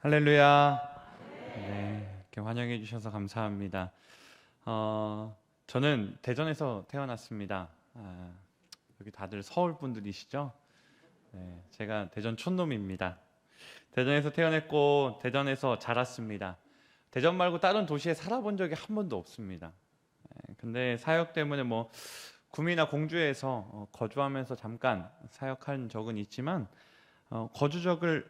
할렐루야. 네, 이렇게 환영해 주셔서 감사합니다. 저는 대전에서 태어났습니다. 여기 다들 서울 분들이시죠? 네, 제가 대전 촌놈입니다. 대전에서 태어났고 대전에서 자랐습니다. 대전 말고 다른 도시에 살아본 적이 한 번도 없습니다. 근데 사역 때문에 뭐 구미나 공주에서 거주하면서 잠깐 사역한 적은 있지만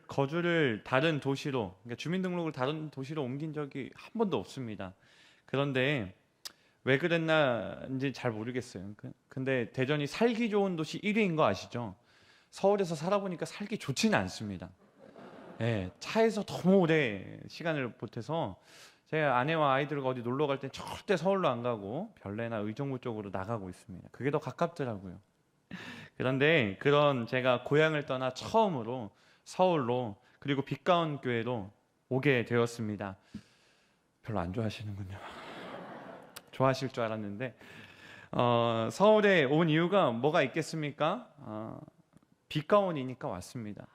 거주를 다른 도시로, 그러니까 주민등록을 다른 도시로 옮긴 적이 한 번도 없습니다. 그런데 왜 그랬나인지 잘 모르겠어요. 근데 대전이 살기 좋은 도시 1위인 거 아시죠? 서울에서 살아보니까 살기 좋지는 않습니다. 예, 차에서 너무 오래 시간을 보태서 제 아내와 아이들과 어디 놀러 갈 때 절대 서울로 안 가고 별내나 의정부 쪽으로 나가고 있습니다. 그게 더 가깝더라고요. 그런데 그런 제가 고향을 떠나 처음으로 서울로, 그리고 빛가운 교회로 오게 되었습니다. 별로 안 좋아하시는군요. 좋아하실 줄 알았는데 서울에 온 이유가 뭐가 있겠습니까? 빛가운이니까 왔습니다.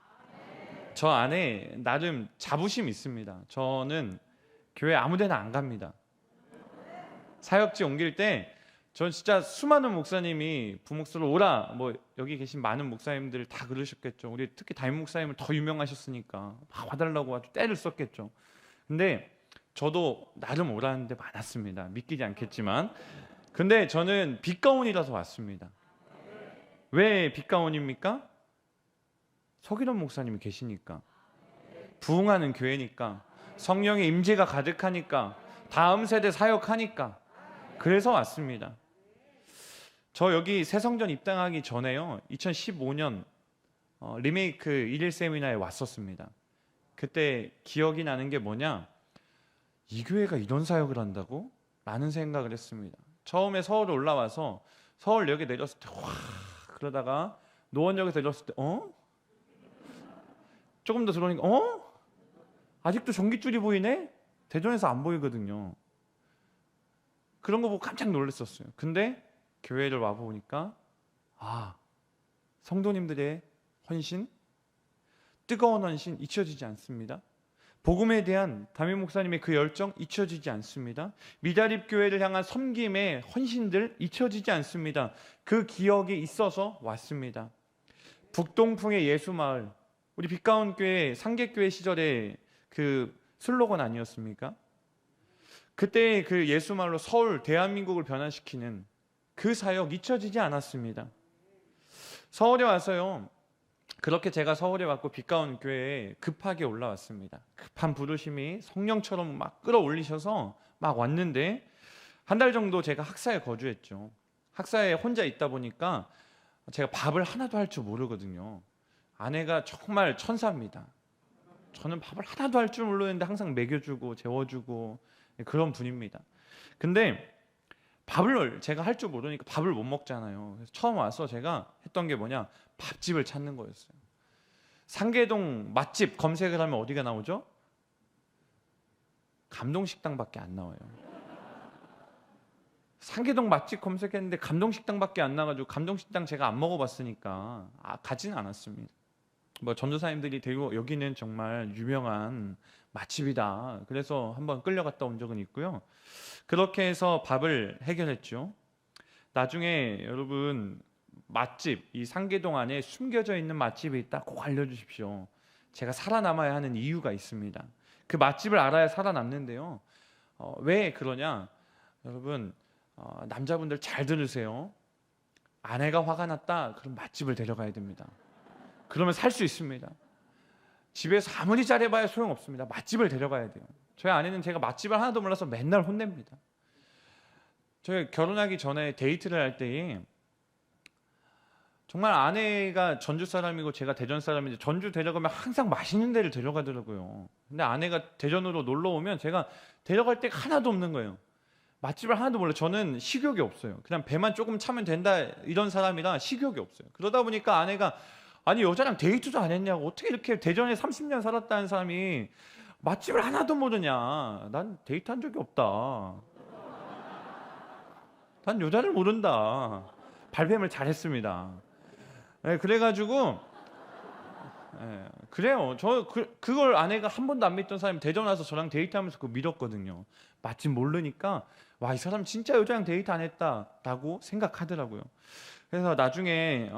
저 안에 나름 자부심 있습니다. 저는 교회 아무데나 안 갑니다. 사역지 옮길 때 전 진짜 수많은 목사님이 부목사로 오라, 뭐 여기 계신 많은 목사님들 다 그러셨겠죠. 우리 특히 담임 목사님을 더 유명하셨으니까 막 와달라고 아주 떼를 썼겠죠. 근데 저도 나름 오라는 데 많았습니다. 믿기지 않겠지만. 근데 저는 빛가운이라서 왔습니다. 왜 빛가운입니까? 서기론 목사님이 계시니까, 부흥하는 교회니까, 성령의 임재가 가득하니까, 다음 세대 사역하니까, 그래서 왔습니다. 저 여기 새성전 입당하기 전에요, 2015년 리메이크 일일 세미나에 왔었습니다. 그때 기억이 나는 게 뭐냐, 이 교회가 이런 사역을 한다고? 라는 생각을 했습니다. 처음에 서울 올라와서 서울역에 내렸을 때 와, 그러다가 노원역에서 내렸을 때 조금 더 들어오니까 아직도 전깃줄이 보이네? 대전에서 안 보이거든요. 그런 거 보고 깜짝 놀랐었어요. 근데 교회를 와보니까 성도님들의 헌신, 뜨거운 헌신 잊혀지지 않습니다. 복음에 대한 담임 목사님의 그 열정 잊혀지지 않습니다. 미자립 교회를 향한 섬김의 헌신들 잊혀지지 않습니다. 그 기억이 있어서 왔습니다. 북동풍의 예수마을, 우리 빛가운 교회 상계교회 시절에 그 슬로건 아니었습니까? 그때 그 예수마을로 서울 대한민국을 변화시키는 그 사역 잊혀지지 않았습니다. 서울에 와서요, 그렇게 제가 서울에 왔고 빛가운 교회에 급하게 올라왔습니다. 급한 부르심이 성령처럼 막 끌어올리셔서 막 왔는데, 한 달 정도 제가 학사에 거주했죠. 학사에 혼자 있다 보니까 제가 밥을 하나도 할 줄 모르거든요. 아내가 정말 천사입니다. 저는 밥을 하나도 할 줄 모르는데 항상 먹여주고 재워주고 그런 분입니다. 근데 밥을 제가 할 줄 모르니까 밥을 못 먹잖아요. 그래서 처음 와서 제가 했던 게 뭐냐, 밥집을 찾는 거였어요. 상계동 맛집 검색을 하면 어디가 나오죠? 감동식당밖에 안 나와요. 상계동 맛집 검색했는데 감동식당밖에 안 나가지고, 감동식당 제가 안 먹어봤으니까 가지는 않았습니다. 뭐 전도사님들이 데리고 여기는 정말 유명한 맛집이다, 그래서 한번 끌려갔다 온 적은 있고요. 그렇게 해서 밥을 해결했죠. 나중에 여러분, 맛집, 이 상계동 안에 숨겨져 있는 맛집이 있다, 꼭 알려주십시오. 제가 살아남아야 하는 이유가 있습니다. 그 맛집을 알아야 살아남는데요. 왜 그러냐, 여러분, 남자분들 잘 들으세요. 아내가 화가 났다, 그럼 맛집을 데려가야 됩니다. 그러면 살 수 있습니다. 집에서 아무리 잘해봐야 소용없습니다. 맛집을 데려가야 돼요. 저희 아내는 제가 맛집을 하나도 몰라서 맨날 혼냅니다. 저희 결혼하기 전에 데이트를 할 때에 정말 아내가 전주 사람이고 제가 대전 사람인데, 전주 데려가면 항상 맛있는 데를 데려가더라고요. 근데 아내가 대전으로 놀러 오면 제가 데려갈 데가 하나도 없는 거예요. 맛집을 하나도 몰라요. 저는 식욕이 없어요. 그냥 배만 조금 차면 된다, 이런 사람이라 식욕이 없어요. 그러다 보니까 아내가, 아니 여자랑 데이트도 안 했냐고, 어떻게 이렇게 대전에 30년 살았다는 사람이 맛집을 하나도 모르냐, 난 데이트한 적이 없다, 난 여자를 모른다. 발뺌을 잘했습니다. 네, 그래가지고 그래요. 저 그걸 아내가 한 번도 안 믿던 사람이 대전 와서 저랑 데이트하면서 그거 믿었거든요. 맛집 모르니까 와, 이 사람 진짜 여자랑 데이트 안 했다라고 생각하더라고요. 그래서 나중에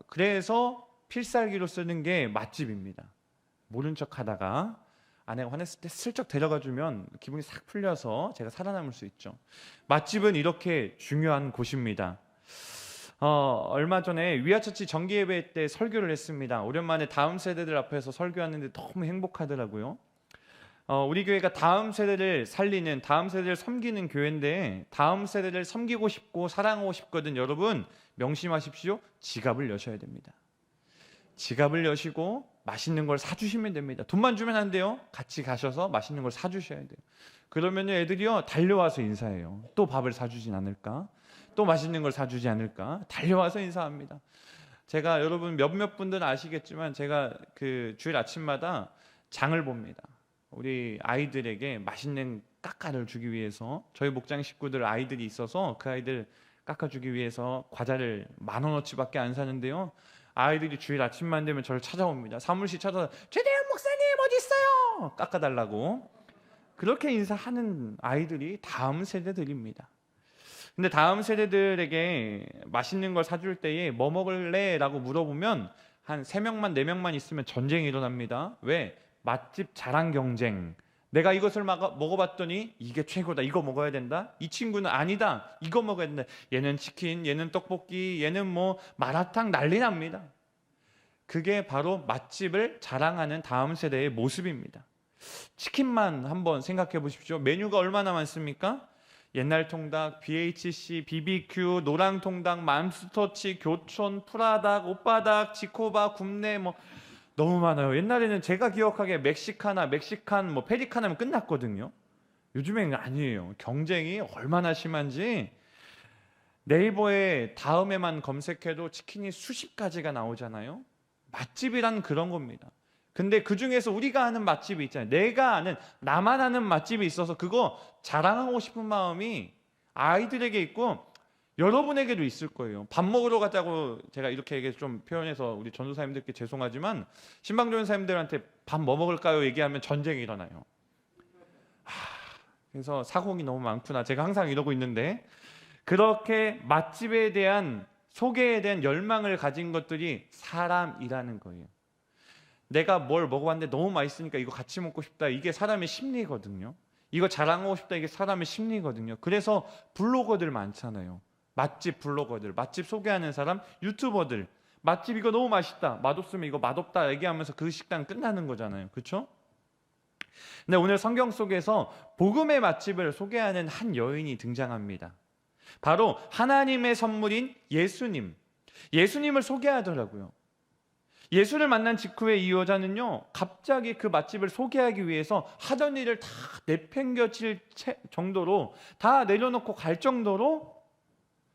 그래서 필살기로 쓰는 게 맛집입니다. 모른 척 하다가 아내가 화냈을 때 슬쩍 데려가 주면 기분이 싹 풀려서 제가 살아남을 수 있죠. 맛집은 이렇게 중요한 곳입니다. 얼마 전에 위아처치 정기예배 때 설교를 했습니다. 오랜만에 다음 세대들 앞에서 설교하는데 너무 행복하더라고요. 우리 교회가 다음 세대를 살리는, 다음 세대를 섬기는 교회인데 다음 세대를 섬기고 싶고 사랑하고 싶거든. 여러분 명심하십시오. 지갑을 여셔야 됩니다. 지갑을 여시고 맛있는 걸 사주시면 됩니다. 돈만 주면 안 돼요. 같이 가셔서 맛있는 걸 사주셔야 돼요. 그러면 애들이요 달려와서 인사해요. 또 밥을 사주진 않을까? 또 맛있는 걸 사주지 않을까? 달려와서 인사합니다. 제가 여러분 몇몇 분들은 아시겠지만 제가 그 주일 아침마다 장을 봅니다. 우리 아이들에게 맛있는 까까를 주기 위해서 저희 목장 식구들 아이들이 있어서 그 아이들 깎아주기 위해서 과자를 10,000원어치밖에 안 사는데요. 아이들이 주일 아침만 되면 저를 찾아옵니다. 사무실 찾아서 최대한 목사님 어디 있어요? 깎아달라고. 그렇게 인사하는 아이들이 다음 세대들입니다. 근데 다음 세대들에게 맛있는 걸 사줄 때에 뭐 먹을래? 라고 물어보면 한 3명만 4명만 있으면 전쟁이 일어납니다. 왜? 맛집 자랑 경쟁. 내가 이것을 먹어봤더니 이게 최고다. 이거 먹어야 된다. 이 친구는 아니다. 이거 먹어야 된다. 얘는 치킨, 얘는 떡볶이, 얘는 뭐 마라탕 난리 납니다. 그게 바로 맛집을 자랑하는 다음 세대의 모습입니다. 치킨만 한번 생각해 보십시오. 메뉴가 얼마나 많습니까? 옛날 통닭, BHC, BBQ, 노랑 통닭, 맘스터치, 교촌, 프라닭, 오빠닭, 지코바, 굽네 뭐 너무 많아요. 옛날에는 제가 기억하기에 멕시카나, 멕시칸, 뭐 페리칸하면 끝났거든요. 요즘엔 아니에요. 경쟁이 얼마나 심한지 네이버에 다음에만 검색해도 치킨이 수십 가지가 나오잖아요. 맛집이란 그런 겁니다. 근데 그 중에서 우리가 아는 맛집이 있잖아요. 내가 아는, 나만 아는 맛집이 있어서 그거 자랑하고 싶은 마음이 아이들에게 있고 여러분에게도 있을 거예요. 밥 먹으러 가자고 제가 이렇게 좀 표현해서 우리 전도사님들께 죄송하지만 신방전도사님들한테 밥 뭐 먹을까요? 얘기하면 전쟁이 일어나요. 그래서 사공이 너무 많구나. 제가 항상 이러고 있는데 그렇게 맛집에 대한 소개에 대한 열망을 가진 것들이 사람이라는 거예요. 내가 뭘 먹어봤는데 너무 맛있으니까 이거 같이 먹고 싶다. 이게 사람의 심리거든요. 이거 자랑하고 싶다. 이게 사람의 심리거든요. 그래서 블로거들 많잖아요. 맛집 블로거들, 맛집 소개하는 사람, 유튜버들. 맛집 이거 너무 맛있다. 맛없으면 이거 맛없다 얘기하면서 그 식당 끝나는 거잖아요. 그렇죠? 근데 오늘 성경 속에서 복음의 맛집을 소개하는 한 여인이 등장합니다. 바로 하나님의 선물인 예수님. 예수님을 소개하더라고요. 예수를 만난 직후에 이 여자는요 갑자기 그 맛집을 소개하기 위해서 하던 일을 다 내팽겨칠 정도로 다 내려놓고 갈 정도로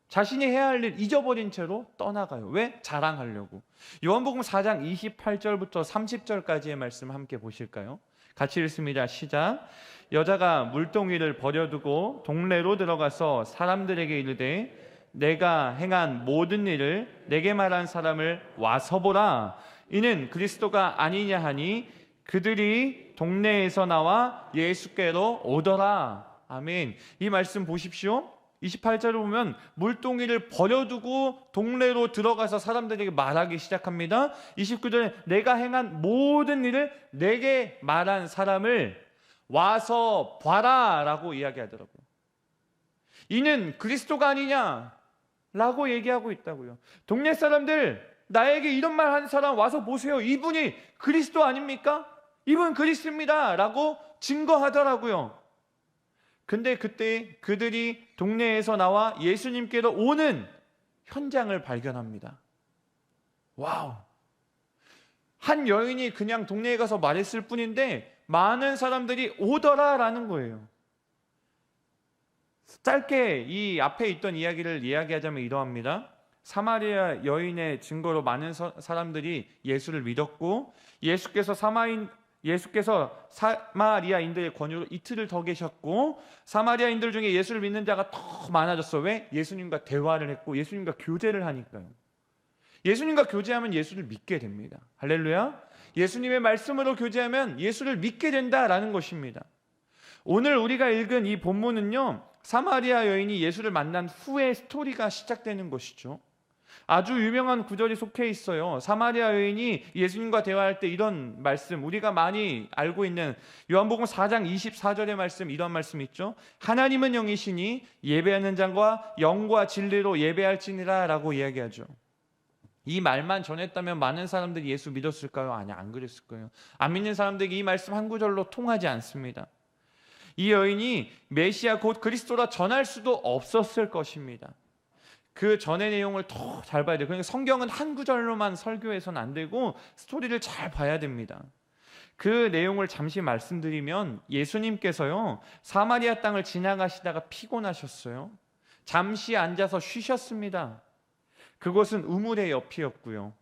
자신이 해야 할 일 잊어버린 채로 떠나가요. 왜? 자랑하려고. 요한복음 4장 28절부터 30절까지의 말씀 함께 보실까요? 같이 읽습니다. 시작. 여자가 물동이를 버려두고 동네로 들어가서 사람들에게 이르되 내가 행한 모든 일을 내게 말한 사람을 와서 보라. 이는 그리스도가 아니냐 하니 그들이 동네에서 나와 예수께로 오더라. 아멘. 이 말씀 보십시오. 28절을 보면 물동이를 버려두고 동네로 들어가서 사람들에게 말하기 시작합니다. 29절에 내가 행한 모든 일을 내게 말한 사람을 와서 봐라 라고 이야기하더라고요. 이는 그리스도가 아니냐 라고 얘기하고 있다고요. 동네 사람들 나에게 이런 말 하는 사람 와서 보세요. 이분이 그리스도 아닙니까? 이분 그리스도입니다 라고 증거하더라고요. 근데 그때 그들이 동네에서 나와 예수님께로 오는 현장을 발견합니다. 와우. 한 여인이 그냥 동네에 가서 말했을 뿐인데 많은 사람들이 오더라라는 거예요. 짧게 이 앞에 있던 이야기를 이야기하자면 이러합니다. 사마리아 여인의 증거로 많은 사람들이 예수를 믿었고 예수께서 사마리아인들의 권유로 이틀을 더 계셨고 사마리아인들 중에 예수를 믿는 자가 더 많아졌어요. 왜? 예수님과 대화를 했고 예수님과 교제를 하니까요. 예수님과 교제하면 예수를 믿게 됩니다. 할렐루야. 예수님의 말씀으로 교제하면 예수를 믿게 된다라는 것입니다. 오늘 우리가 읽은 이 본문은요, 사마리아 여인이 예수를 만난 후의 스토리가 시작되는 것이죠. 아주 유명한 구절이 속해 있어요. 사마리아 여인이 예수님과 대화할 때 이런 말씀, 우리가 많이 알고 있는 요한복음 4장 24절의 말씀, 이런 말씀 있죠. 하나님은 영이시니 예배하는 자가 영과 진리로 예배할지니라 라고 이야기하죠. 이 말만 전했다면 많은 사람들이 예수 믿었을까요? 아니, 안 그랬을 거예요. 안 믿는 사람들에게 이 말씀 한 구절로 통하지 않습니다. 이 여인이 메시아 곧 그리스도라 전할 수도 없었을 것입니다. 그 전의 내용을 더 잘 봐야 돼요. 그러니까 성경은 한 구절로만 설교해서는 안 되고 스토리를 잘 봐야 됩니다. 그 내용을 잠시 말씀드리면, 예수님께서요, 사마리아 땅을 지나가시다가 피곤하셨어요. 잠시 앉아서 쉬셨습니다. 그곳은 우물의 옆이었고요.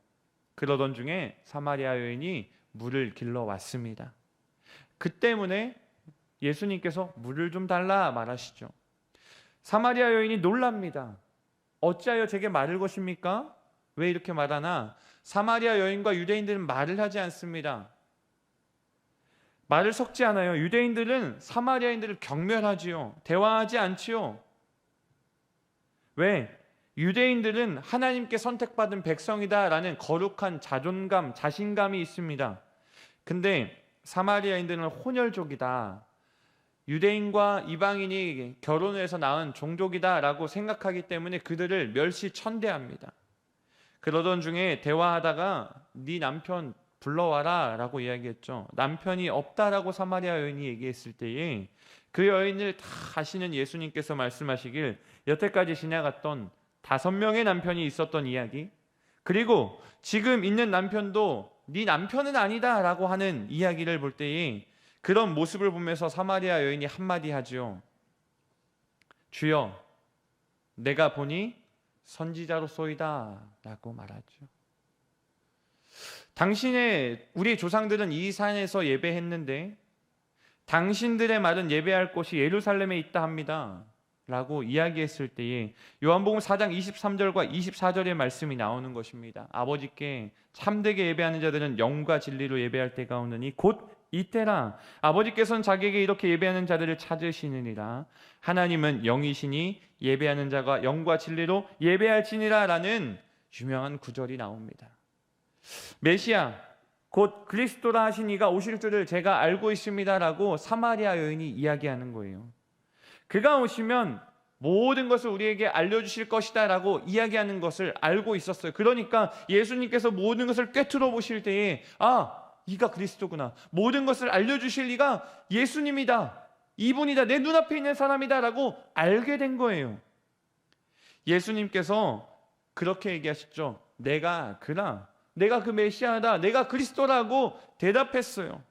그러던 중에 사마리아 여인이 물을 길러 왔습니다. 그 때문에 예수님께서 물을 좀 달라 말하시죠. 사마리아 여인이 놀랍니다. 어찌하여 제게 말을 것입니까? 왜 이렇게 말하나? 사마리아 여인과 유대인들은 말을 하지 않습니다. 말을 섞지 않아요. 유대인들은 사마리아인들을 경멸하지요. 대화하지 않지요. 왜? 유대인들은 하나님께 선택받은 백성이다라는 거룩한 자존감, 자신감이 있습니다. 근데 사마리아인들은 혼혈족이다, 유대인과 이방인이 결혼을 해서 낳은 종족이다라고 생각하기 때문에 그들을 멸시천대합니다. 그러던 중에 대화하다가 네 남편 불러와라 라고 이야기했죠. 남편이 없다라고 사마리아 여인이 얘기했을 때에 그 여인을 다 아시는 예수님께서 말씀하시길, 여태까지 지나갔던 5명의 남편이 있었던 이야기, 그리고 지금 있는 남편도 네 남편은 아니다 라고 하는 이야기를 볼 때에 그런 모습을 보면서 사마리아 여인이 한마디 하죠. 주여, 내가 보니 선지자로소이다 라고 말하죠. 우리 조상들은 이 산에서 예배했는데 당신들의 말은 예배할 곳이 예루살렘에 있다 합니다 라고 이야기했을 때에 요한복음 4장 23절과 24절의 말씀이 나오는 것입니다. 아버지께 참되게 예배하는 자들은 영과 진리로 예배할 때가 오느니 곧 이때라. 아버지께서는 자기에게 이렇게 예배하는 자들을 찾으시느니라. 하나님은 영이시니 예배하는 자가 영과 진리로 예배할지니라 라는 유명한 구절이 나옵니다. 메시아 곧 그리스도라 하신 이가 오실 줄을 제가 알고 있습니다 라고 사마리아 여인이 이야기하는 거예요. 그가 오시면 모든 것을 우리에게 알려주실 것이다 라고 이야기하는 것을 알고 있었어요. 그러니까 예수님께서 모든 것을 꿰뚫어 보실 때에 이가 그리스도구나, 모든 것을 알려주실 이가 예수님이다, 이분이다, 내 눈앞에 있는 사람이다 라고 알게 된 거예요. 예수님께서 그렇게 얘기하셨죠. 내가 그 메시아다, 내가 그리스도라고 대답했어요.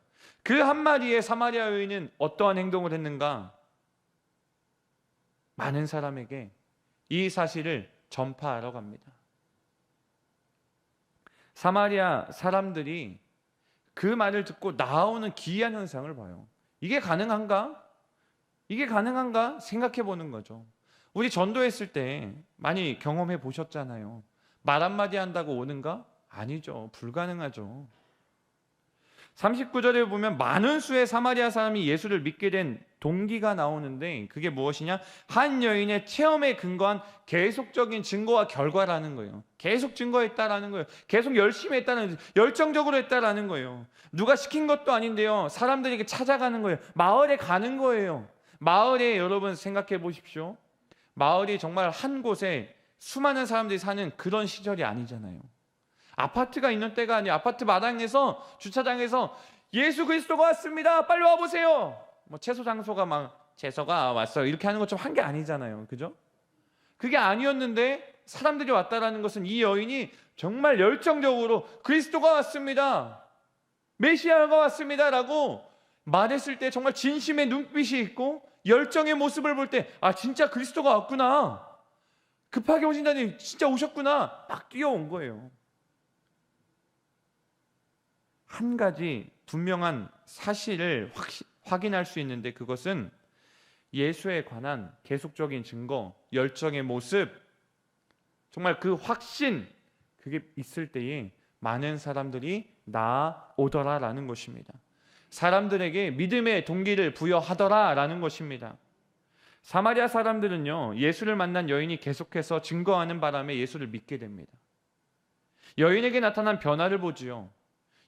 그 한마디에 사마리아 여인은 어떠한 행동을 했는가? 많은 사람에게 이 사실을 전파하러 갑니다. 사마리아 사람들이 그 말을 듣고 나오는 기이한 현상을 봐요. 이게 가능한가? 생각해 보는 거죠. 우리 전도했을 때 많이 경험해 보셨잖아요. 말 한마디 한다고 오는가? 아니죠. 불가능하죠. 39절에 보면 많은 수의 사마리아 사람이 예수를 믿게 된 동기가 나오는데, 그게 무엇이냐? 한 여인의 체험에 근거한 계속적인 증거와 결과라는 거예요. 계속 증거했다라는 거예요. 계속 열심히 했다는, 열정적으로 했다라는 거예요. 누가 시킨 것도 아닌데요, 사람들에게 찾아가는 거예요. 마을에 가는 거예요. 마을에, 여러분 생각해 보십시오. 마을이 정말 한 곳에 수많은 사람들이 사는 그런 시절이 아니잖아요. 아파트가 있는 때가 아니에요. 아파트 마당에서, 주차장에서 예수 그리스도가 왔습니다, 빨리 와보세요, 채소 장소가 막 채소가 왔어요 이렇게 하는 것처럼 한 게 아니잖아요. 그죠? 그게 아니었는데 사람들이 왔다라는 것은 이 여인이 정말 열정적으로 그리스도가 왔습니다, 메시아가 왔습니다 라고 말했을 때 정말 진심의 눈빛이 있고 열정의 모습을 볼 때 진짜 그리스도가 왔구나, 급하게 오신다니 진짜 오셨구나, 막 뛰어온 거예요. 한 가지 분명한 사실을 확인할 수 있는데, 그것은 예수에 관한 계속적인 증거, 열정의 모습, 정말 그 확신, 그게 있을 때에 많은 사람들이 나아오더라라는 것입니다. 사람들에게 믿음의 동기를 부여하더라라는 것입니다. 사마리아 사람들은요, 예수를 만난 여인이 계속해서 증거하는 바람에 예수를 믿게 됩니다. 여인에게 나타난 변화를 보지요.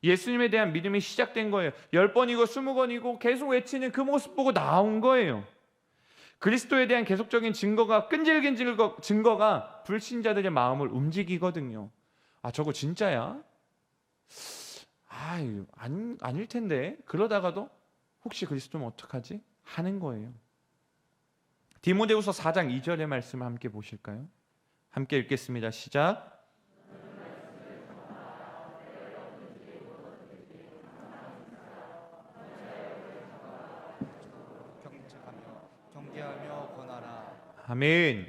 예수님에 대한 믿음이 시작된 거예요. 10번이고 20번이고 계속 외치는 그 모습 보고 나온 거예요. 그리스도에 대한 계속적인 증거가, 끈질긴 증거가 불신자들의 마음을 움직이거든요. 아, 저거 진짜야? 아닐 텐데. 그러다가도 혹시 그리스도면 어떡하지? 하는 거예요. 디모데후서 4장 2절의 말씀 함께 보실까요? 함께 읽겠습니다. 시작. 경계하며 권하라. 아멘.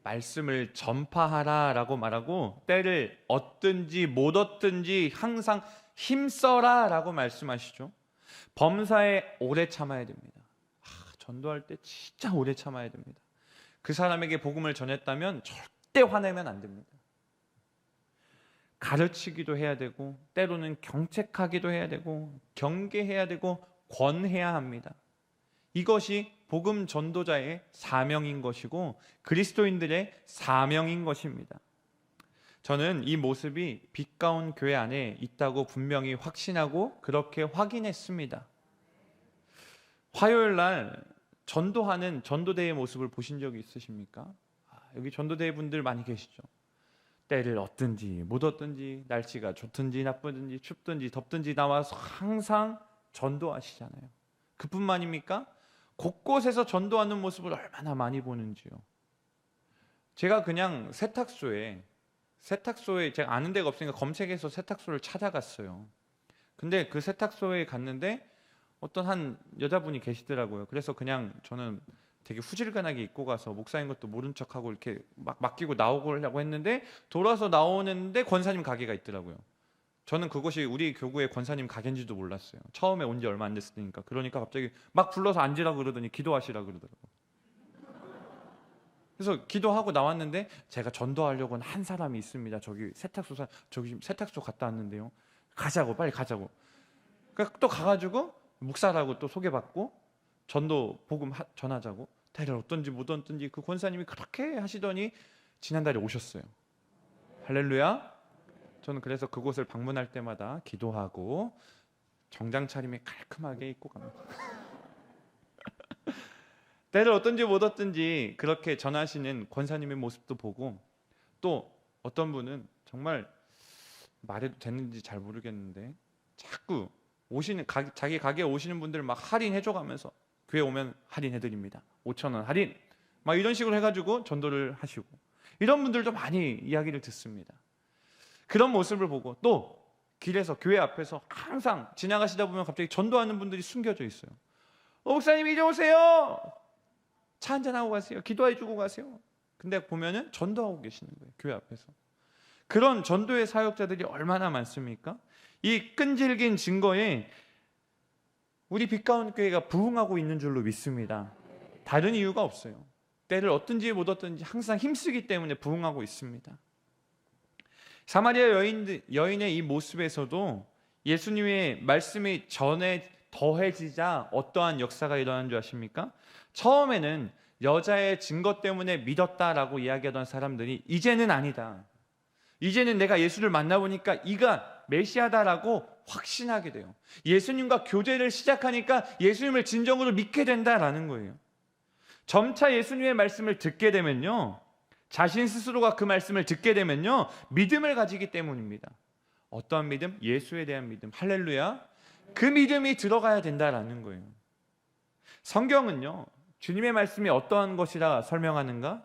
말씀을 전파하라라고 말하고 때를 얻든지 못 얻든지 항상 힘써라라고 말씀하시죠. 범사에 오래 참아야 됩니다. 전도할 때 진짜 오래 참아야 됩니다. 그 사람에게 복음을 전했다면 절대 화내면 안 됩니다. 가르치기도 해야 되고 때로는 경책하기도 해야 되고 경계해야 되고 권해야 합니다. 이것이 복음 전도자의 사명인 것이고 그리스도인들의 사명인 것입니다. 저는 이 모습이 빛 가운 교회 안에 있다고 분명히 확신하고 그렇게 확인했습니다. 화요일 날 전도하는 전도대의 모습을 보신 적이 있으십니까? 여기 전도대 분들 많이 계시죠? 때를 얻든지 못 얻든지 날씨가 좋든지 나쁘든지 춥든지 덥든지 나와서 항상 전도하시잖아요. 그뿐만입니까? 곳곳에서 전도하는 모습을 얼마나 많이 보는지요. 제가 그냥 세탁소에 제가 아는 데가 없으니까 검색해서 세탁소를 찾아갔어요. 근데 그 세탁소에 갔는데 어떤 한 여자분이 계시더라고요. 그래서 그냥 저는 되게 후질근하게 입고 가서 목사인 것도 모른 척하고 이렇게 막 맡기고 나오려고 했는데 돌아서 나오는데 권사님 가게가 있더라고요. 저는 그곳이 우리 교구의 권사님 가게인지도 몰랐어요. 처음에 온 지 얼마 안 됐으니까. 그러니까 갑자기 막 불러서 앉으라고 그러더니 기도하시라고 그러더라고요. 그래서 기도하고 나왔는데 제가 전도하려고 한 사람이 있습니다. 저기 지금 세탁소 갔다 왔는데요. 가자고, 빨리 가자고. 그러니까 또 가가지고 목사라고 또 소개받고 전도 복음 전하자고 때를 어떤지 못 얻든지 그 권사님이 그렇게 하시더니 지난달에 오셨어요. 할렐루야. 저는 그래서 그곳을 방문할 때마다 기도하고 정장 차림에 깔끔하게 입고 갑니다. 때를 어떤지 못 얻든지 그렇게 전하시는 권사님의 모습도 보고 또 어떤 분은 정말 말해도 되는지 잘 모르겠는데 자꾸 자기 가게에 오시는 분들 막 할인해줘가면서 교회 오면 할인해드립니다. 5,000원 할인 막 이런 식으로 해가지고 전도를 하시고 이런 분들도 많이 이야기를 듣습니다. 그런 모습을 보고 또 길에서 교회 앞에서 항상 지나가시다 보면 갑자기 전도하는 분들이 숨겨져 있어요. 목사님 이리 오세요. 차 한잔하고 가세요. 기도해주고 가세요. 근데 보면은 전도하고 계시는 거예요. 교회 앞에서. 그런 전도의 사역자들이 얼마나 많습니까? 이 끈질긴 증거에 우리 빛가운 교회가 부흥하고 있는 줄로 믿습니다. 다른 이유가 없어요. 때를 얻든지 못 얻든지 항상 힘쓰기 때문에 부흥하고 있습니다. 사마리아 여인의 이 모습에서도 예수님의 말씀이 전에 더해지자 어떠한 역사가 일어난 줄 아십니까? 처음에는 여자의 증거 때문에 믿었다라고 이야기하던 사람들이 이제는 아니다. 이제는 내가 예수를 만나보니까 이가 메시아다라고 확신하게 돼요. 예수님과 교제를 시작하니까 예수님을 진정으로 믿게 된다라는 거예요. 점차 예수님의 말씀을 듣게 되면요, 자신 스스로가 그 말씀을 듣게 되면요, 믿음을 가지기 때문입니다. 어떠한 믿음? 예수에 대한 믿음. 할렐루야. 그 믿음이 들어가야 된다라는 거예요. 성경은요, 주님의 말씀이 어떠한 것이라 설명하는가?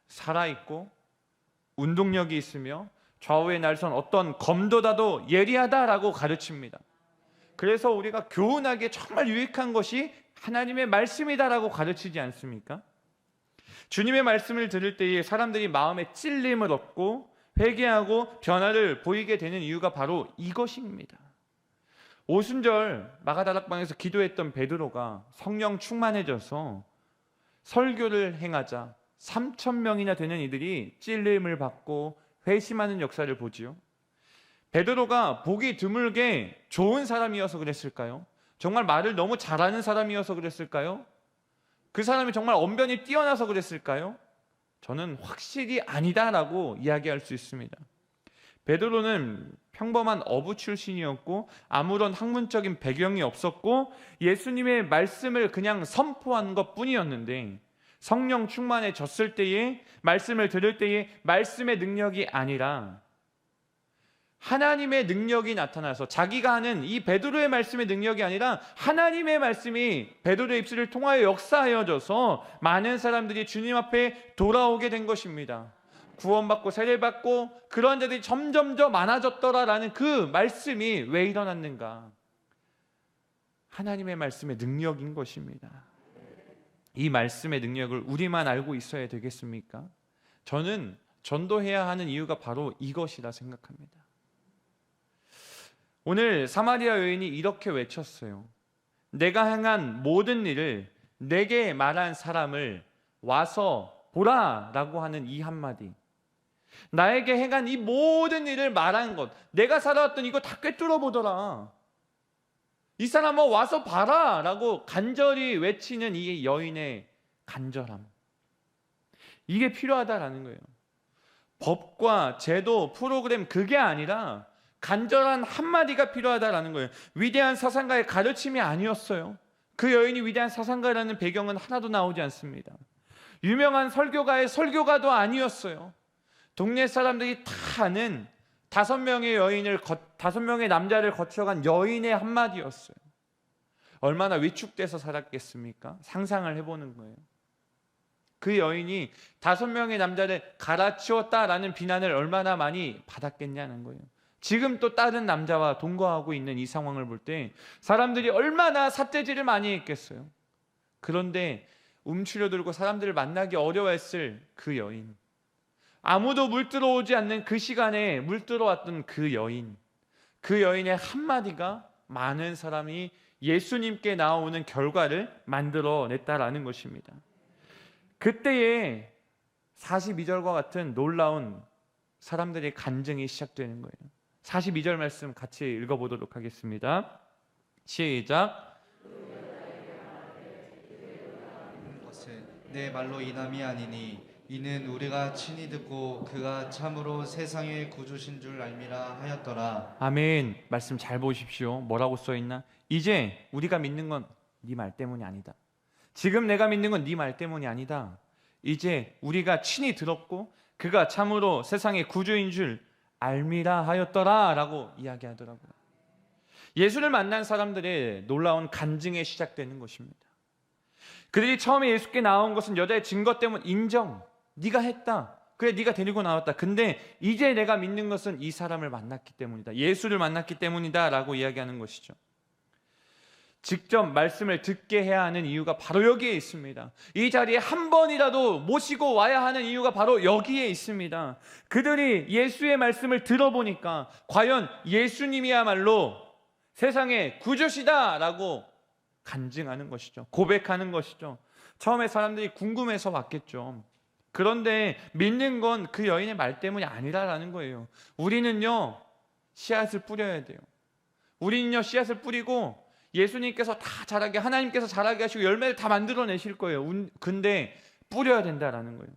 살아있고 운동력이 있으며 좌우의 날선 어떤 검보다도 예리하다라고 가르칩니다. 그래서 우리가 교훈하기에 정말 유익한 것이 하나님의 말씀이다라고 가르치지 않습니까? 주님의 말씀을 들을 때에 사람들이 마음에 찔림을 얻고 회개하고 변화를 보이게 되는 이유가 바로 이것입니다. 오순절 마가다락방에서 기도했던 베드로가 성령 충만해져서 설교를 행하자 3,000명이나 되는 이들이 찔림을 받고 회심하는 역사를 보지요. 베드로가 보기 드물게 좋은 사람이어서 그랬을까요? 정말 말을 너무 잘하는 사람이어서 그랬을까요? 그 사람이 정말 언변이 뛰어나서 그랬을까요? 저는 확실히 아니다라고 이야기할 수 있습니다. 베드로는 평범한 어부 출신이었고 아무런 학문적인 배경이 없었고 예수님의 말씀을 그냥 선포한 것뿐이었는데 성령 충만해졌을 때에 말씀을 들을 때에 말씀의 능력이 아니라 하나님의 능력이 나타나서 자기가 하는 이 베드로의 말씀의 능력이 아니라 하나님의 말씀이 베드로의 입술을 통하여 역사하여져서 많은 사람들이 주님 앞에 돌아오게 된 것입니다. 구원받고 세례받고 그러한 자들이 점점 더 많아졌더라라는 그 말씀이 왜 일어났는가? 하나님의 말씀의 능력인 것입니다. 이 말씀의 능력을 우리만 알고 있어야 되겠습니까? 저는 전도해야 하는 이유가 바로 이것이라 생각합니다. 오늘 사마리아 여인이 이렇게 외쳤어요. 내가 행한 모든 일을 내게 말한 사람을 와서 보라 라고 하는 이 한마디. 나에게 행한 이 모든 일을 말한 것, 내가 살아왔던 이거 다 꿰뚫어 보더라. 이 사람아 와서 봐라 라고 간절히 외치는 이 여인의 간절함. 이게 필요하다라는 거예요. 법과 제도, 프로그램 그게 아니라 간절한 한마디가 필요하다라는 거예요. 위대한 사상가의 가르침이 아니었어요. 그 여인이 위대한 사상가라는 배경은 하나도 나오지 않습니다. 유명한 설교가의 설교가도 아니었어요. 동네 사람들이 다 아는 5명의 남자를 거쳐간 여인의 한마디였어요. 얼마나 위축돼서 살았겠습니까? 상상을 해보는 거예요. 그 여인이 5명의 남자를 갈아치웠다라는 비난을 얼마나 많이 받았겠냐는 거예요. 지금 또 다른 남자와 동거하고 있는 이 상황을 볼 때 사람들이 얼마나 삿대질을 많이 했겠어요. 그런데 움츠려들고 사람들을 만나기 어려워했을 그 여인, 아무도 물들어오지 않는 그 시간에 물들어왔던 그 여인의 한마디가 많은 사람이 예수님께 나오는 결과를 만들어냈다라는 것입니다. 그때에 42절과 같은 놀라운 사람들의 간증이 시작되는 거예요. 42절 말씀 같이 읽어보도록 하겠습니다. 시작. 내 말로 인함이 아니니 이는 우리가 친히 듣고 그가 참으로 세상의 구주신 줄 알미라 하였더라. 아멘. 말씀 잘 보십시오. 뭐라고 써있나? 이제 우리가 믿는 건 네 말 때문이 아니다. 지금 내가 믿는 건 네 말 때문이 아니다. 이제 우리가 친히 들었고 그가 참으로 세상의 구주인 줄 알미라 하였더라 라고 이야기하더라고요. 예수를 만난 사람들의 놀라운 간증에 시작되는 것입니다. 그들이 처음에 예수께 나온 것은 여자의 증거 때문 인정. 네가 했다. 그래 네가 데리고 나왔다. 근데 이제 내가 믿는 것은 이 사람을 만났기 때문이다. 예수를 만났기 때문이다 라고 이야기하는 것이죠. 직접 말씀을 듣게 해야 하는 이유가 바로 여기에 있습니다. 이 자리에 한 번이라도 모시고 와야 하는 이유가 바로 여기에 있습니다. 그들이 예수의 말씀을 들어보니까 과연 예수님이야말로 세상의 구주시다라고 간증하는 것이죠. 고백하는 것이죠. 처음에 사람들이 궁금해서 왔겠죠. 그런데 믿는 건 그 여인의 말 때문이 아니라는 거예요. 우리는요 씨앗을 뿌려야 돼요. 우리는요 씨앗을 뿌리고 예수님께서 다 자라게, 하나님께서 자라게 하시고 열매를 다 만들어내실 거예요. 근데 뿌려야 된다라는 거예요.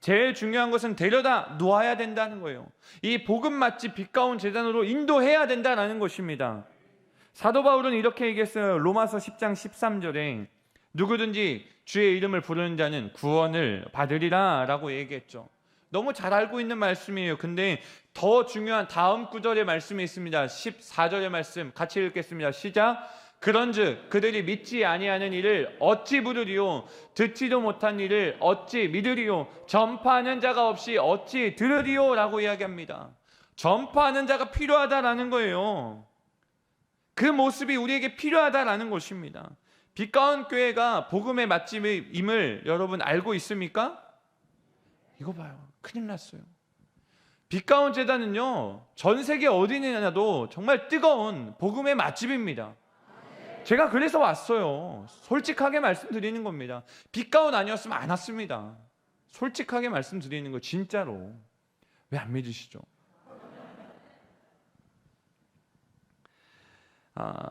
제일 중요한 것은 데려다 놓아야 된다는 거예요. 이 복음 맛집 빛가운 재단으로 인도해야 된다는 것입니다. 사도 바울은 이렇게 얘기했어요. 로마서 10장 13절에 누구든지 주의 이름을 부르는 자는 구원을 받으리라 라고 얘기했죠. 너무 잘 알고 있는 말씀이에요. 근데 더 중요한 다음 구절의 말씀이 있습니다. 14절의 말씀 같이 읽겠습니다. 시작. 그런즉 그들이 믿지 아니하는 일을 어찌 부르리요, 듣지도 못한 일을 어찌 믿으리요, 전파하는 자가 없이 어찌 들으리요 라고 이야기합니다. 전파하는 자가 필요하다라는 거예요. 그 모습이 우리에게 필요하다라는 것입니다. 빛가운 교회가 복음의 맛집임을 여러분 알고 있습니까? 이거 봐요. 큰일 났어요. 빛가운 재단은요 전 세계 어디냐도 정말 뜨거운 복음의 맛집입니다. 제가 그래서 왔어요. 솔직하게 말씀드리는 겁니다. 빛가운 아니었으면 안 왔습니다. 솔직하게 말씀드리는 거 진짜로. 왜 안 믿으시죠?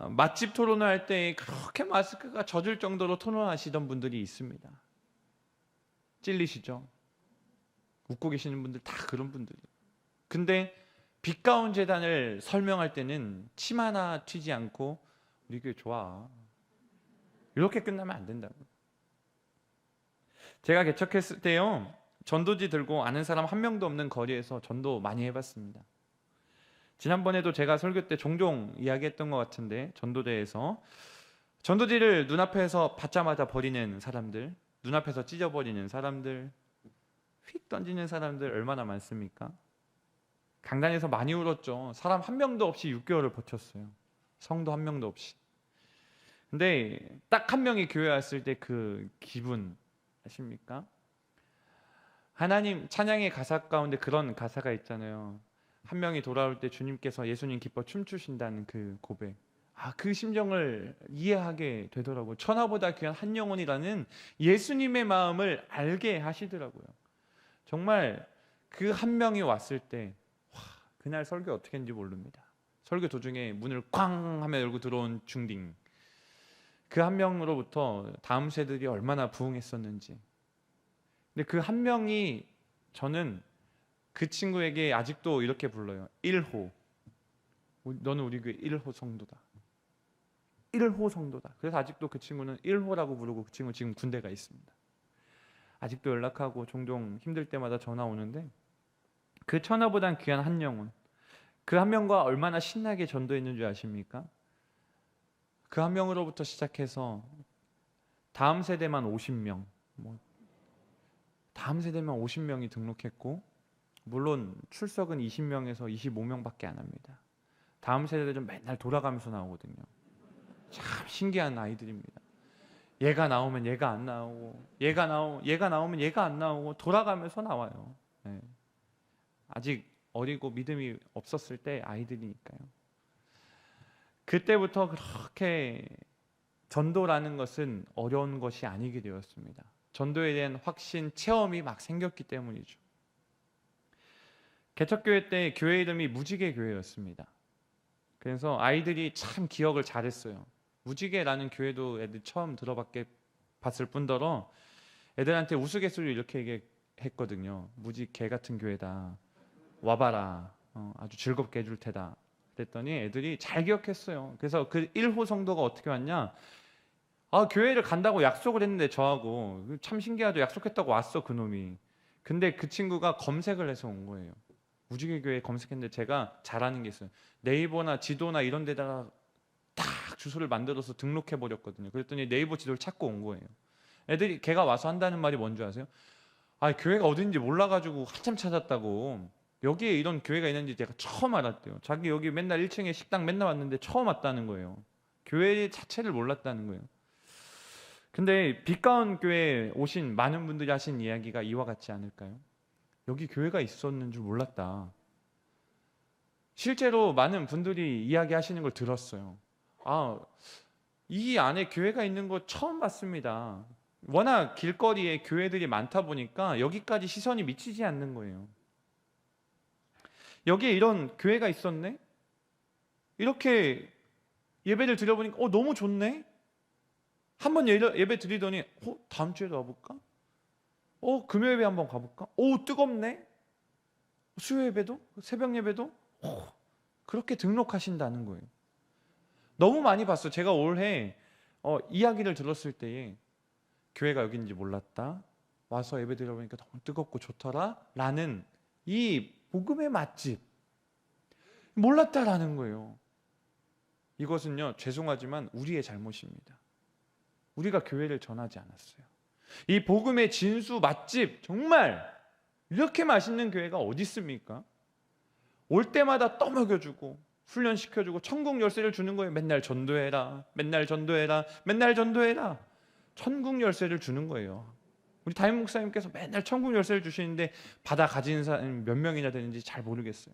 맛집 토론을 할 때 그렇게 마스크가 젖을 정도로 토론하시던 분들이 있습니다. 찔리시죠? 웃고 계시는 분들 다 그런 분들이에요. 근데 빛가운 재단을 설명할 때는 침 하나 튀지 않고 우리 교회 좋아, 이렇게 끝나면 안 된다고. 제가 개척했을 때요, 전도지 들고 아는 사람 한 명도 없는 거리에서 전도 많이 해봤습니다. 지난번에도 제가 설교 때 종종 이야기했던 것 같은데, 전도대에서 전도지를 눈앞에서 받자마자 버리는 사람들, 눈앞에서 찢어버리는 사람들, 휙 던지는 사람들 얼마나 많습니까? 강단에서 많이 울었죠. 사람 한 명도 없이 6개월을 버텼어요. 성도 한 명도 없이. 근데 딱 한 명이 교회 왔을 때 그 기분 아십니까? 하나님 찬양의 가사 가운데 그런 가사가 있잖아요. 한 명이 돌아올 때 주님께서 예수님 기뻐 춤추신다는 그 고백. 그 심정을 이해하게 되더라고요. 천하보다 귀한 한 영혼이라는 예수님의 마음을 알게 하시더라고요. 정말 그 한 명이 왔을 때 그날 설교 어떻게 했는지 모릅니다. 설교 도중에 문을 쾅 하며 열고 들어온 중딩, 그 한 명으로부터 다음 세들이 얼마나 부흥했었는지. 근데 그 한 명이, 저는 그 친구에게 아직도 이렇게 불러요. 1호. 너는 우리 교회 1호 성도다. 1호 성도다. 그래서 아직도 그 친구는 1호라고 부르고, 그 친구 지금 군대가 있습니다. 아직도 연락하고 종종 힘들 때마다 전화 오는데, 그 천하보단 귀한 한 영혼, 그 한 명과 얼마나 신나게 전도했는 줄 아십니까? 그 한 명으로부터 시작해서 다음 세대만 50명, 다음 세대만 50명이 등록했고, 물론 출석은 20명에서 25명밖에 안 합니다. 다음 세대들은 맨날 돌아가면서 나오거든요. 참 신기한 아이들입니다. 얘가 나오면 얘가 안 나오고, 얘가 나오면 얘가 안 나오고, 돌아가면서 나와요. 네. 아직 어리고 믿음이 없었을 때 아이들이니까요. 그때부터 그렇게 전도라는 것은 어려운 것이 아니게 되었습니다. 전도에 대한 확신, 체험이 막 생겼기 때문이죠. 개척교회 때 교회 이름이 무지개 교회였습니다. 그래서 아이들이 참 기억을 잘했어요. 무지개라는 교회도 애들 처음 봤을 뿐더러 애들한테 우스갯소리로 이렇게 얘기했거든요. 무지개 같은 교회다. 와봐라. 아주 즐겁게 해줄 테다. 그랬더니 애들이 잘 기억했어요. 그래서 그 1호 성도가 어떻게 왔냐? 교회를 간다고 약속을 했는데 저하고, 참 신기하죠. 약속했다고 왔어 그놈이. 근데 그 친구가 검색을 해서 온 거예요. 무지개 교회 검색했는데, 제가 잘하는 게 있어요. 네이버나 지도나 이런 데다가 딱 주소를 만들어서 등록해 버렸거든요. 그랬더니 네이버 지도를 찾고 온 거예요. 애들이, 걔가 와서 한다는 말이 뭔지 아세요? 교회가 어딘지 몰라가지고 한참 찾았다고. 여기에 이런 교회가 있는지 제가 처음 알았대요. 자기 여기 맨날 1층에 식당 맨날 왔는데 처음 왔다는 거예요. 교회 자체를 몰랐다는 거예요. 근데 빛가운 교회에 오신 많은 분들이 하신 이야기가 이와 같지 않을까요? 여기 교회가 있었는 줄 몰랐다. 실제로 많은 분들이 이야기하시는 걸 들었어요. 이 안에 교회가 있는 거 처음 봤습니다. 워낙 길거리에 교회들이 많다 보니까 여기까지 시선이 미치지 않는 거예요. 여기에 이런 교회가 있었네? 이렇게 예배를 드려보니까 너무 좋네? 한번 예배 드리더니 다음 주에도 와볼까? 금요 예배 한번 가볼까? 뜨겁네? 수요 예배도? 새벽 예배도? 그렇게 등록하신다는 거예요. 너무 많이 봤어요. 제가 올해 이야기를 들었을 때에 교회가 여기인지 몰랐다. 와서 예배 드려보니까 너무 뜨겁고 좋더라. 라는 이 복음의 맛집. 몰랐다라는 거예요. 이것은요, 죄송하지만 우리의 잘못입니다. 우리가 교회를 전하지 않았어요. 이 복음의 진수 맛집, 정말 이렇게 맛있는 교회가 어디 있습니까? 올 때마다 떠먹여주고 훈련시켜주고 천국 열쇠를 주는 거예요. 맨날 전도해라, 맨날 전도해라, 맨날 전도해라. 천국 열쇠를 주는 거예요. 우리 담임 목사님께서 맨날 천국 열쇠를 주시는데 받아 가진 사람이 몇 명이나 되는지 잘 모르겠어요.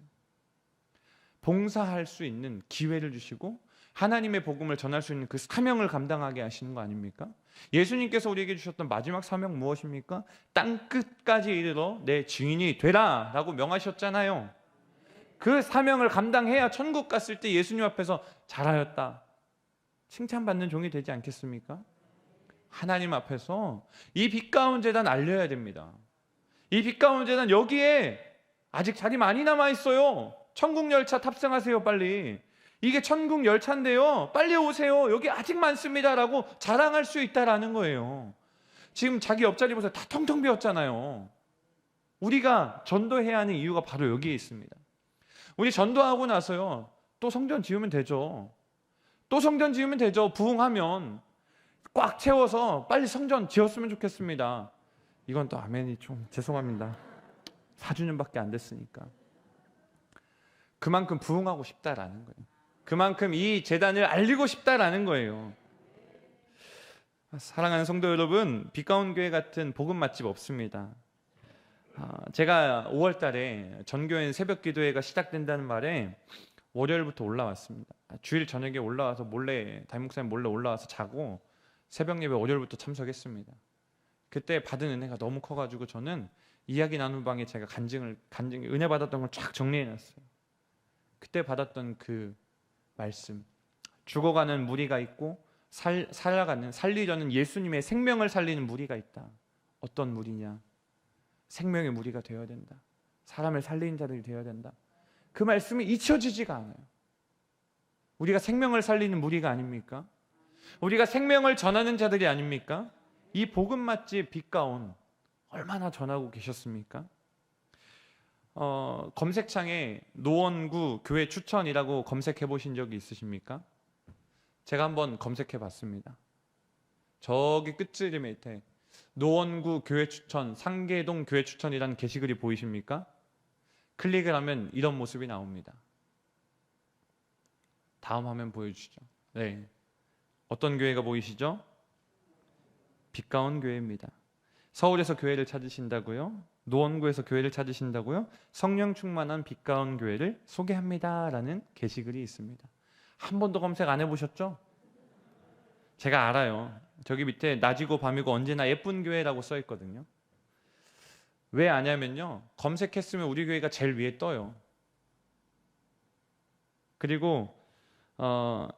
봉사할 수 있는 기회를 주시고 하나님의 복음을 전할 수 있는 그 사명을 감당하게 하시는 거 아닙니까? 예수님께서 우리에게 주셨던 마지막 사명 무엇입니까? 땅 끝까지 이르러 내 증인이 되라 라고 명하셨잖아요. 그 사명을 감당해야 천국 갔을 때 예수님 앞에서 잘하였다, 칭찬받는 종이 되지 않겠습니까? 하나님 앞에서 이 빛 가운 제단 알려야 됩니다. 이 빛 가운 제단, 여기에 아직 자리 많이 남아 있어요. 천국 열차 탑승하세요, 빨리. 이게 천국 열차인데요, 빨리 오세요, 여기 아직 많습니다라고 자랑할 수 있다라는 거예요. 지금 자기 옆자리 보세요, 다 텅텅 비었잖아요. 우리가 전도해야 하는 이유가 바로 여기에 있습니다. 우리 전도하고 나서요, 또 성전 지으면 되죠. 또 성전 지으면 되죠. 부흥하면 꽉 채워서 빨리 성전 지었으면 좋겠습니다. 이건 또 아멘이 좀 죄송합니다. 4주년밖에 안 됐으니까. 그만큼 부흥하고 싶다라는 거예요. 그만큼 이 재단을 알리고 싶다라는 거예요. 사랑하는 성도 여러분, 빛가운 교회 같은 복음 맛집 없습니다. 제가 5월 달에 전교인 새벽 기도회가 시작된다는 말에 월요일부터 올라왔습니다. 주일 저녁에 올라와서 몰래, 담임 목사님 몰래 올라와서 자고 새벽 예배 월요일부터 참석했습니다. 그때 받은 은혜가 너무 커가지고 저는 이야기 나누는 방에 제가 은혜 받았던 걸 쫙 정리해놨어요. 그때 받았던 그 말씀, 죽어가는 무리가 있고 살리려는 예수님의 생명을 살리는 무리가 있다. 어떤 무리냐? 생명의 무리가 되어야 된다. 사람을 살리는 자들이 되어야 된다. 그 말씀이 잊혀지지가 않아요. 우리가 생명을 살리는 무리가 아닙니까? 우리가 생명을 전하는 자들이 아닙니까? 이 복음 맛집 빛가운 얼마나 전하고 계셨습니까? 검색창에 노원구 교회 추천이라고 검색해 보신 적이 있으십니까? 제가 한번 검색해 봤습니다. 저기 끝지름 밑에 노원구 교회 추천, 상계동 교회 추천이라는 게시글이 보이십니까? 클릭을 하면 이런 모습이 나옵니다. 다음 화면 보여주시죠. 네, 어떤 교회가 보이시죠? 빛가운 교회입니다. 서울에서 교회를 찾으신다고요? 노원구에서 교회를 찾으신다고요? 성령 충만한 빛가운 교회를 소개합니다 라는 게시글이 있습니다. 한 번도 검색 안 해보셨죠? 제가 알아요. 저기 밑에 낮이고 밤이고 언제나 예쁜 교회라고 써 있거든요. 왜 아냐면요, 검색했으면 우리 교회가 제일 위에 떠요. 그리고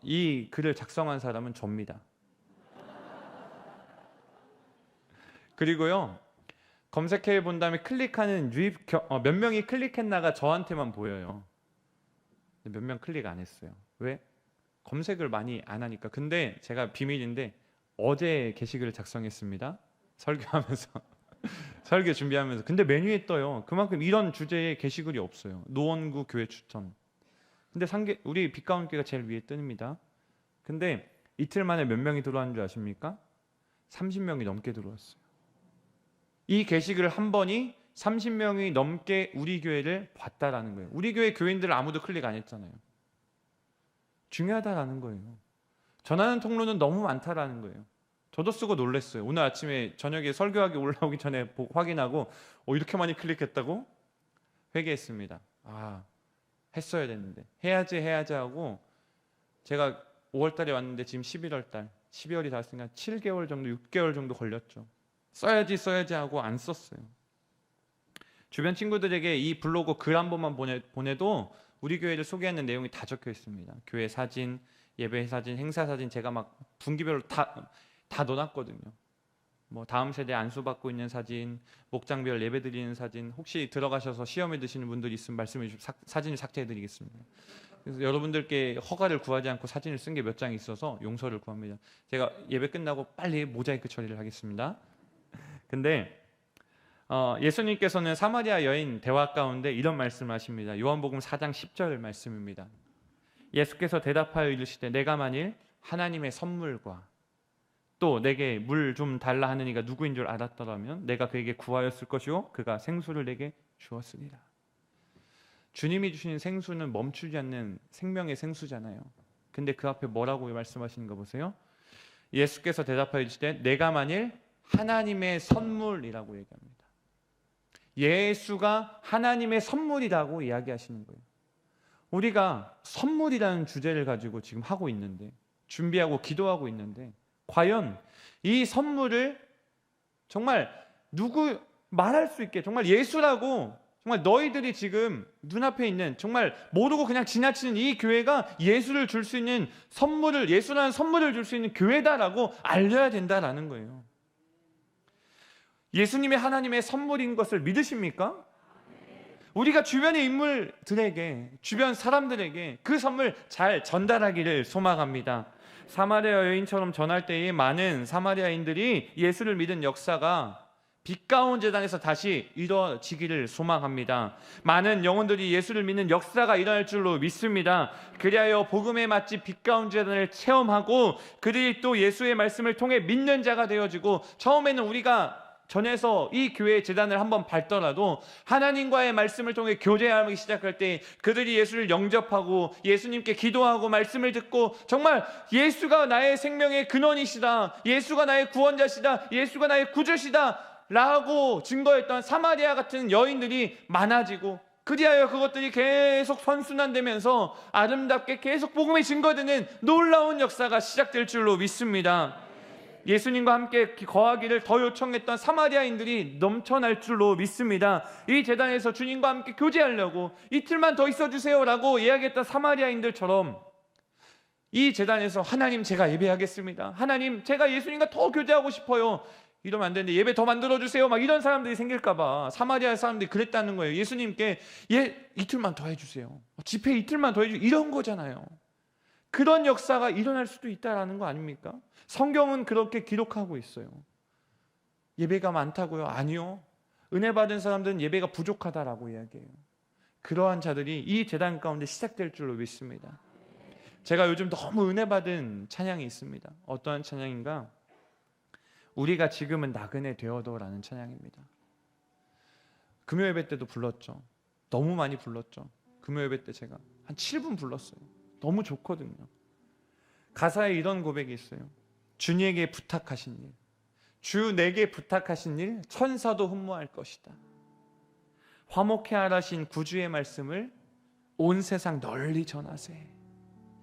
이 글을 작성한 사람은 접니다. 그리고요, 검색해 본 다음에 클릭하는 몇 명이 클릭했나가 저한테만 보여요. 몇 명 클릭 안 했어요. 왜? 검색을 많이 안 하니까. 근데 제가 비밀인데 어제 게시글을 작성했습니다. 설교하면서 설교 준비하면서. 근데 메뉴에 떠요. 그만큼 이런 주제의 게시글이 없어요. 노원구 교회 추천. 근데 우리 빛가운 교회가 제일 위에 뜹니다. 근데 이틀 만에 몇 명이 들어왔는 줄 아십니까? 30명이 넘게 들어왔어요. 이 게시글 한 번이 30명이 넘게 우리 교회를 봤다라는 거예요. 우리 교회 교인들 아무도 클릭 안 했잖아요. 중요하다라는 거예요. 전하는 통로는 너무 많다라는 거예요. 저도 쓰고 놀랐어요. 오늘 아침에 저녁에 설교하기 올라오기 전에 확인하고 이렇게 많이 클릭했다고? 회개했습니다. 했어야 됐는데. 해야지 하고, 제가 5월 달에 왔는데 지금 11월 달, 12월이 다 왔으니까 7개월 정도, 6개월 정도 걸렸죠. 써야지 하고 안 썼어요. 주변 친구들에게 이 블로그 글 한 번만 보내도 우리 교회를 소개하는 내용이 다 적혀 있습니다. 교회 사진, 예배 사진, 행사 사진, 제가 막 분기별로 다 넣어놨거든요. 뭐 다음 세대 안수 받고 있는 사진, 목장별 예배 드리는 사진, 혹시 들어가셔서 시험에 드시는 분들이 있으면 말씀해 주시면 사진을 삭제해 드리겠습니다. 그래서 여러분들께 허가를 구하지 않고 사진을 쓴 게 몇 장 있어서 용서를 구합니다. 제가 예배 끝나고 빨리 모자이크 처리를 하겠습니다. 근데 예수님께서는 사마리아 여인 대화 가운데 이런 말씀을 하십니다. 요한복음 4장 10절 말씀입니다. 예수께서 대답하여 이르시되 내가 만일 하나님의 선물과 또 내게 물 좀 달라 하는 이가 누구인 줄 알았더라면 내가 그에게 구하였을 것이요 그가 생수를 내게 주었으리라. 주님이 주시는 생수는 멈추지 않는 생명의 생수잖아요. 근데 그 앞에 뭐라고 말씀하시는 거 보세요. 예수께서 대답하여 이르시되 내가 만일 하나님의 선물이라고 얘기합니다. 예수가 하나님의 선물이라고 이야기하시는 거예요. 우리가 선물이라는 주제를 가지고 지금 하고 있는데, 준비하고 기도하고 있는데, 과연 이 선물을 정말 말할 수 있게 정말 예수라고 정말 너희들이 지금 눈앞에 있는 정말 모르고 그냥 지나치는 이 교회가 예수를 줄 수 있는 선물을, 예수라는 선물을 줄 수 있는 교회다라고 알려야 된다라는 거예요. 예수님이 하나님의 선물인 것을 믿으십니까? 우리가 주변의 인물들에게, 주변 사람들에게 그 선물 잘 전달하기를 소망합니다. 사마리아 여인처럼 전할 때에 많은 사마리아인들이 예수를 믿은 역사가 빛 가운 제단에서 다시 이루어지기를 소망합니다. 많은 영혼들이 예수를 믿는 역사가 일어날 줄로 믿습니다. 그리하여 복음의 맛집 빛 가운 제단을 체험하고 그들이 또 예수의 말씀을 통해 믿는 자가 되어지고, 처음에는 우리가 전에서 이 교회의 제단을 한번 밟더라도 하나님과의 말씀을 통해 교제하기 시작할 때 그들이 예수를 영접하고 예수님께 기도하고 말씀을 듣고 정말 예수가 나의 생명의 근원이시다, 예수가 나의 구원자시다, 예수가 나의 구주시다 라고 증거했던 사마리아 같은 여인들이 많아지고, 그리하여 그것들이 계속 선순환되면서 아름답게 계속 복음이 증거되는 놀라운 역사가 시작될 줄로 믿습니다. 예수님과 함께 거하기를 더 요청했던 사마리아인들이 넘쳐날 줄로 믿습니다. 이 제단에서 주님과 함께 교제하려고 이틀만 더 있어주세요 라고 이야기했던 사마리아인들처럼 이 제단에서 하나님 제가 예배하겠습니다, 하나님 제가 예수님과 더 교제하고 싶어요, 이러면 안 되는데 예배 더 만들어주세요 막 이런 사람들이 생길까봐 사마리아 사람들이 그랬다는 거예요. 예수님께 이틀만 더 해주세요, 집회 이틀만 더 해주세요, 이런 거잖아요. 그런 역사가 일어날 수도 있다는 거 아닙니까? 성경은 그렇게 기록하고 있어요. 예배가 많다고요? 아니요. 은혜 받은 사람들은 예배가 부족하다라고 이야기해요. 그러한 자들이 이 제단 가운데 시작될 줄로 믿습니다. 제가 요즘 너무 은혜 받은 찬양이 있습니다. 어떠한 찬양인가? 우리가 지금은 나그네 되어도라는 찬양입니다. 금요 예배 때도 불렀죠. 너무 많이 불렀죠. 금요 예배 때 제가 한 7분 불렀어요. 너무 좋거든요. 가사에 이런 고백이 있어요. 주님에게 부탁하신 일, 주 내게 부탁하신 일 천사도 흠모할 것이다. 화목해 하라신 구주의 말씀을 온 세상 널리 전하세.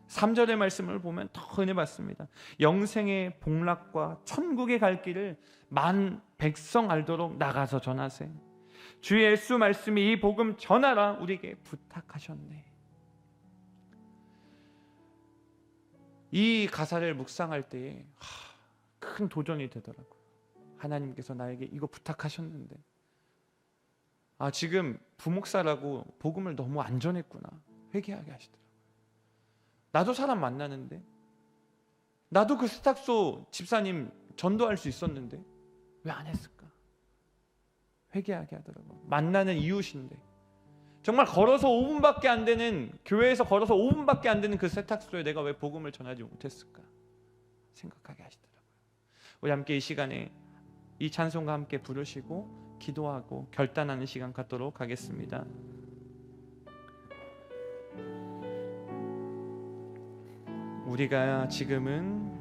3절의 말씀을 보면 더 은혜 받습니다. 영생의 복락과 천국에 갈 길을 만 백성 알도록 나가서 전하세. 주 예수 말씀이 이 복음 전하라 우리에게 부탁하셨네. 이 가사를 묵상할 때에 큰 도전이 되더라고요. 하나님께서 나에게 이거 부탁하셨는데 지금 부목사라고 복음을 너무 안 전했구나, 회개하게 하시더라고요. 나도 사람 만나는데, 나도 그 세탁소 집사님 전도할 수 있었는데 왜 안 했을까? 회개하게 하더라고요. 만나는 이웃인데 정말 걸어서 5분밖에 안 되는, 교회에서 걸어서 5분밖에 안 되는 그 세탁소에 내가 왜 복음을 전하지 못했을까 생각하게 하시더라고요. 우리 함께 이 시간에 이 찬송과 함께 부르시고 기도하고 결단하는 시간 갖도록 하겠습니다. 우리가 지금은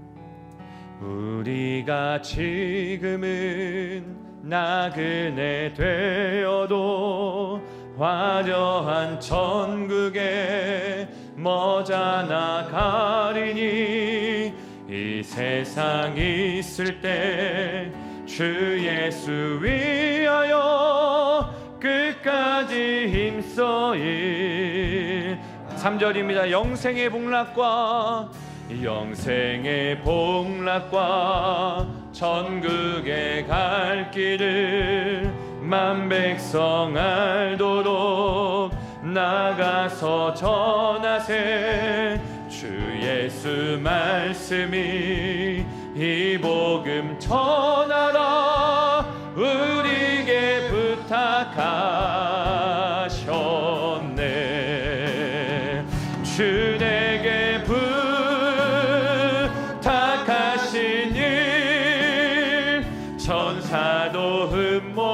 나그네 되어도 화려한 천국에 머자나 가리니 이 세상 있을 때 주 예수 위하여 끝까지 힘써일. 3절입니다. 영생의 복락과 천국에 갈 길을 만 백성 알도록 나가서 전하세. 주 예수 말씀이 이 복음 전하라 우리에게 부탁하셨네. 주 내게 부탁하신 일 천사도 흠모하겠네.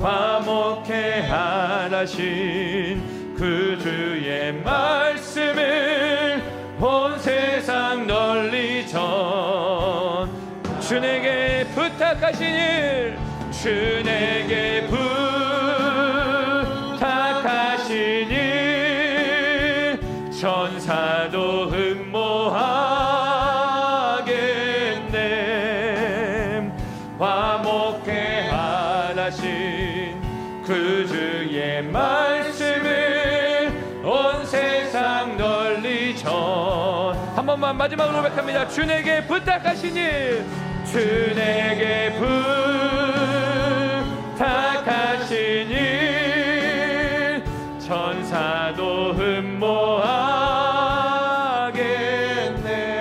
화목해 하라신 그 주의 말씀을 온 세상 널리 전. 주 내게 부탁하신 일, 주 내게 부탁하신 일 천사도 흠모하겠네. 화목 한 번만 마지막으로 고백합니다. 주에게 부탁하신 일, 주에게 부탁하신 일, 천사도 흠모하겠네.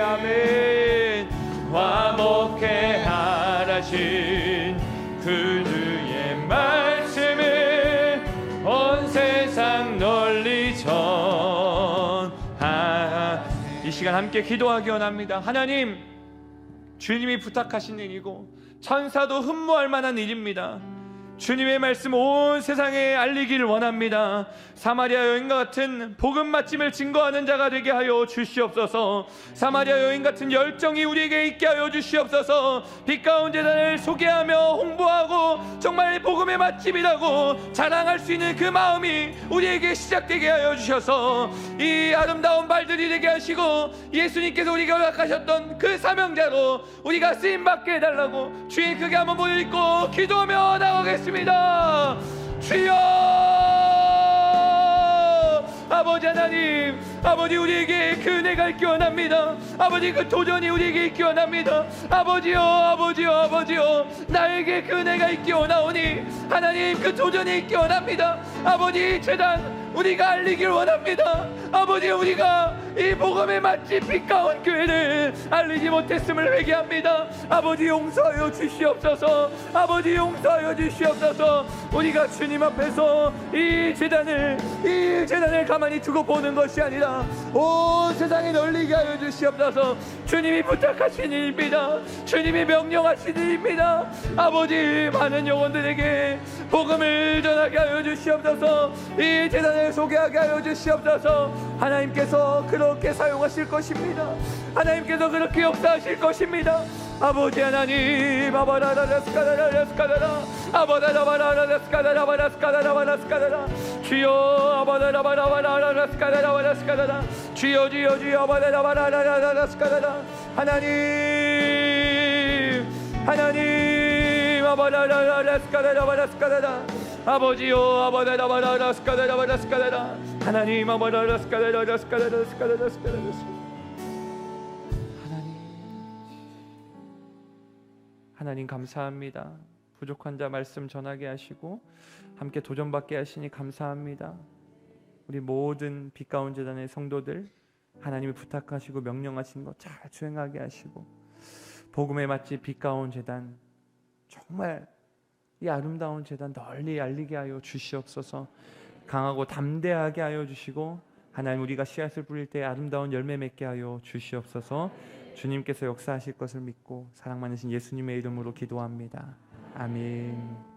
아멘. 화목해 하라신 그 주의 말씀을 온 세상 널리 이 시간 함께 기도하기 원합니다. 하나님, 주님이 부탁하신 일이고 천사도 흠모할 만한 일입니다. 주님의 말씀 온 세상에 알리기를 원합니다. 사마리아 여인과 같은 복음 맛짐을 증거하는 자가 되게 하여 주시옵소서. 사마리아 여인 같은 열정이 우리에게 있게 하여 주시옵소서. 빛 가운 재단을 소개하며 홍보하고 정말 복음의 맛집이라고 자랑할 수 있는 그 마음이 우리에게 시작되게 하여 주셔서 이 아름다운 발들이 되게 하시고 예수님께서 우리가 허락하셨던 그 사명자로 우리가 쓰임받게 해달라고 주의 크게 한번 보여드리고 기도하며 나가겠습니다. 주여, 아버지 하나님, 아버지 우리에게 그 은혜가 있기 원합니다. 아버지 그 도전이 우리에게 있기 원합니다. 아버지요, 아버지요, 아버지요, 나에게 그 은혜가 있기 원하오니 하나님 그 도전이 있기 원합니다. 아버지 재단 우리가 알리길 원합니다. 아버지 우리가 이 복음의 맛집 빛 가운 교회를 알리지 못했음을 회개합니다. 아버지 용서하여 주시옵소서. 아버지 용서하여 주시옵소서. 우리가 주님 앞에서 이 재단을 가만히 두고 보는 것이 아니라 온 세상에 널리게 하여 주시옵소서. 주님이 부탁하신 일입니다. 주님이 명령하신 일입니다. 아버지 많은 영혼들에게 복음을 전하게 하여 주시옵소서. 이 재단을 소개하게 하여 주시옵소서. 하나님께서 그렇게 사용하실 것입니다. 하나님께서 그렇게 역사하실 것입니다. 아버지 하나님, 아바라라라스카라라스카라라, 아바라라바라라스카라라바라스카라라바라스카라라, 주여, 아바라라바라바라라스카라라바라스카라라, 주여, 주여, 주여, 아바라라바라라라스카라라. 하나님, 아바라라라스카라라바라스카라라, 아버지요, 아바라라바라라스카라라바라스카라라, 하나님, 아바라라스카라라스카라라스카라라스카라라스카라라. 하나님 감사합니다. 부족한 자 말씀 전하게 하시고 함께 도전받게 하시니 감사합니다. 우리 모든 빛 가운 재단의 성도들 하나님이 부탁하시고 명령하신 것 잘 수행하게 하시고 복음의 맛집 빛 가운 재단 정말 이 아름다운 재단 널리 알리게 하여 주시옵소서. 강하고 담대하게 하여 주시고 하나님 우리가 씨앗을 뿌릴 때 아름다운 열매 맺게 하여 주시옵소서. 주님께서 역사하실 것을 믿고 사랑 많으신 예수님의 이름으로 기도합니다. 아멘.